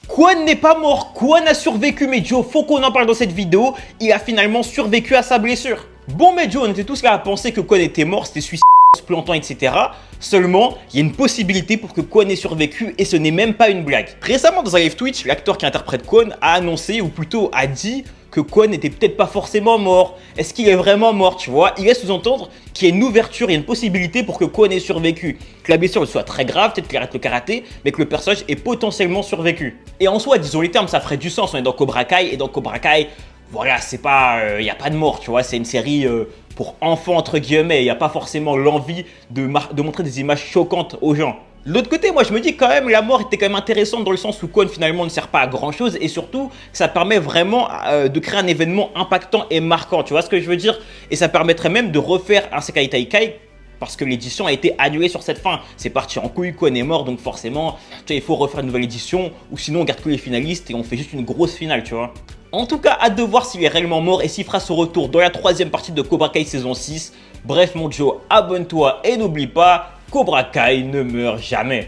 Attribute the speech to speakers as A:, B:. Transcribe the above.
A: Kwon n'est pas mort, Kwon a survécu, mais Joe, faut qu'on en parle dans cette vidéo. Il a finalement survécu à sa blessure. Bon, mais Joe, on était tous là à penser que Kwon était mort, c'était suicide plus longtemps, etc. Seulement, il y a une possibilité pour que Kwon ait survécu et ce n'est même pas une blague. Récemment, dans un live Twitch, l'acteur qui interprète Kwon a annoncé, ou plutôt a dit que Kwon n'était peut-être pas forcément mort. Est-ce qu'il est vraiment mort, tu vois? Il laisse sous-entendre qu'il y a une ouverture, il y a une possibilité pour que Kwon ait survécu. Que la blessure soit très grave, peut-être qu'il arrête le karaté, mais que le personnage ait potentiellement survécu. Et en soi, disons les termes, ça ferait du sens. On est dans Cobra Kai, et dans Cobra Kai, voilà, c'est pas... y a pas de mort, tu vois, c'est une série... pour enfants entre guillemets, il n'y a pas forcément l'envie de montrer des images choquantes aux gens. De l'autre côté, moi je me dis quand même la mort était quand même intéressante dans le sens où Kwon finalement ne sert pas à grand chose et surtout ça permet vraiment de créer un événement impactant et marquant, tu vois ce que je veux dire? Et ça permettrait même de refaire un Sekai Taikai parce que l'édition a été annulée sur cette fin. C'est parti en couille, Kwon est mort, donc forcément, tu vois, il faut refaire une nouvelle édition ou sinon on garde que les finalistes et on fait juste une grosse finale, tu vois. En tout cas, hâte de voir s'il est réellement mort et s'il fera son retour dans la troisième partie de Cobra Kai saison 6. Bref mon Joe, abonne-toi et n'oublie pas, Cobra Kai ne meurt jamais.